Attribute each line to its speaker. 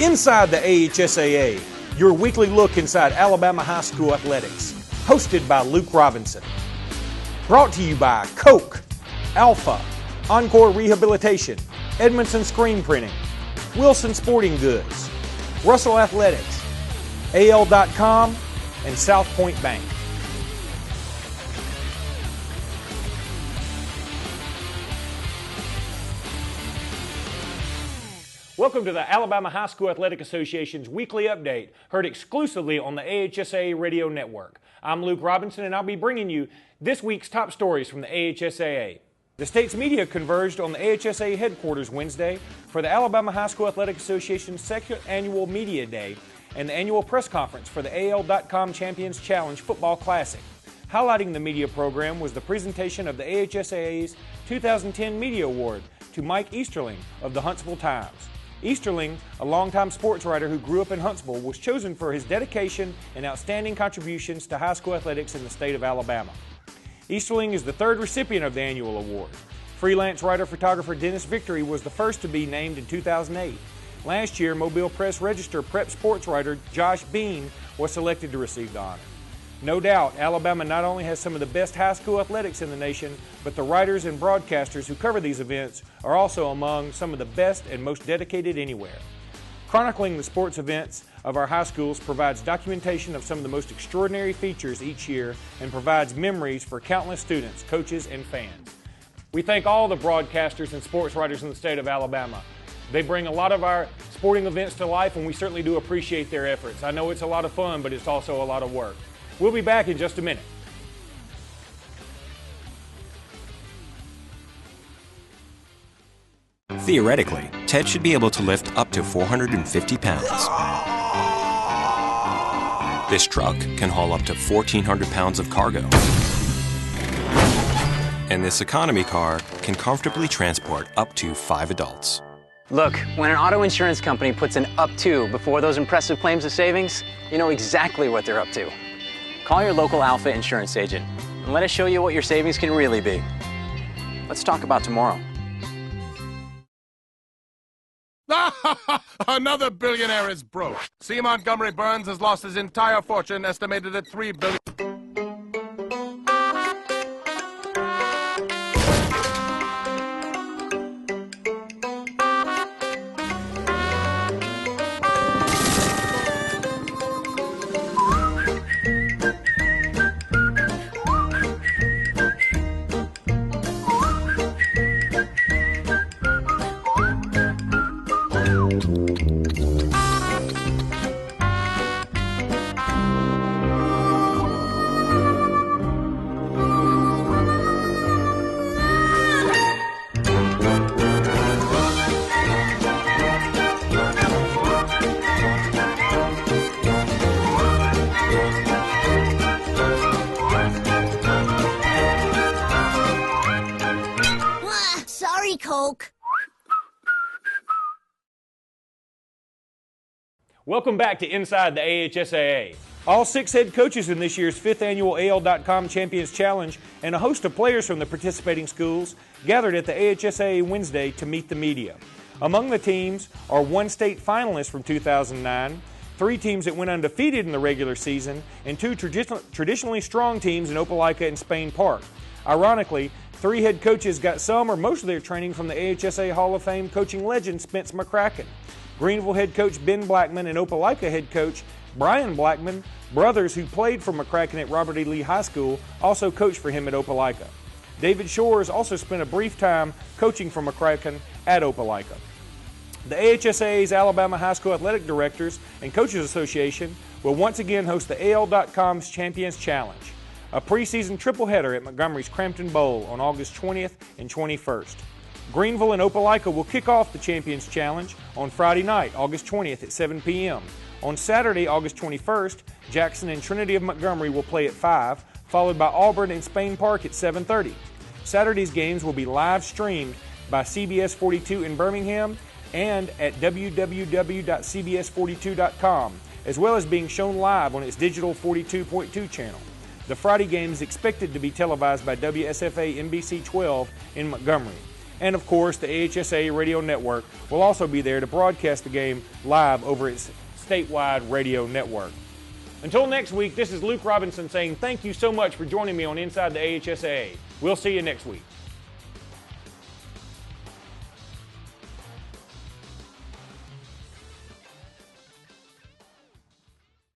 Speaker 1: Inside the AHSAA, your weekly look inside Alabama high school athletics, hosted by Luke Robinson. Brought to you by Coke, Alpha, Encore Rehabilitation, Edmondson Screen Printing, Wilson Sporting Goods, Russell Athletics, AL.com, and South Point Bank. Welcome to the Alabama High School Athletic Association's weekly update, heard exclusively on the AHSAA radio network. I'm Luke Robinson, and I'll be bringing you this week's top stories from the AHSAA. The state's media converged on the AHSAA headquarters Wednesday for the Alabama High School Athletic Association's second annual Media Day and the annual press conference for the AL.com Champions Challenge Football Classic. Highlighting the media program was the presentation of the AHSAA's 2010 Media Award to Mike Easterling of the Huntsville Times. Easterling, a longtime sports writer who grew up in Huntsville, was chosen for his dedication and outstanding contributions to high school athletics in the state of Alabama. Easterling is the third recipient of the annual award. Freelance writer-photographer Dennis Victory was the first to be named in 2008. Last year, Mobile Press Register prep sports writer Josh Bean was selected to receive the honor. No doubt, Alabama not only has some of the best high school athletics in the nation, but the writers and broadcasters who cover these events are also among some of the best and most dedicated anywhere. Chronicling the sports events of our high schools provides documentation of some of the most extraordinary features each year and provides memories for countless students, coaches, and fans. We thank all the broadcasters and sports writers in the state of Alabama. They bring a lot of our sporting events to life, and we certainly do appreciate their efforts. I know it's a lot of fun, but it's also a lot of work. We'll be back in just a minute.
Speaker 2: Theoretically, Ted should be able to lift up to 450 pounds. This truck can haul up to 1,400 pounds of cargo. And this economy car can comfortably transport up to 5 adults.
Speaker 3: Look, when an auto insurance company puts an up to before those impressive claims of savings, you know exactly what they're up to. Call your local Alpha insurance agent and let us show you what your savings can really be. Let's talk about tomorrow.
Speaker 4: Another billionaire is broke. C. Montgomery Burns has lost his entire fortune, estimated at $3 billion.
Speaker 5: Coke.
Speaker 1: Welcome back to Inside the AHSAA. All 6 head coaches in this year's 5th annual AL.com Champions Challenge and a host of players from the participating schools gathered at the AHSAA Wednesday to meet the media. Among the teams are 1 state finalist from 2009, 3 teams that went undefeated in the regular season, and 2 traditionally strong teams in Opelika and Spain Park. Ironically, 3 head coaches got some or most of their training from the AHSAA Hall of Fame coaching legend Spence McCracken. Greenville head coach Ben Blackman and Opelika head coach Brian Blackman, brothers who played for McCracken at Robert E. Lee High School, also coached for him at Opelika. David Shores also spent a brief time coaching for McCracken at Opelika. The AHSAA's Alabama High School Athletic Directors and Coaches Association will once again host the AL.com's Champions Challenge, a preseason tripleheader at Montgomery's Crampton Bowl on August 20th and 21st. Greenville and Opelika will kick off the Champions Challenge on Friday night, August 20th at 7 p.m. On Saturday, August 21st, Jackson and Trinity of Montgomery will play at 5, followed by Auburn and Spain Park at 7:30. Saturday's games will be live streamed by CBS 42 in Birmingham and at www.cbs42.com, as well as being shown live on its digital 42.2 channel. The Friday game is expected to be televised by WSFA NBC 12 in Montgomery. And of course, the AHSAA Radio Network will also be there to broadcast the game live over its statewide radio network. Until next week, this is Luke Robinson saying thank you so much for joining me on Inside the AHSAA. We'll see you next week.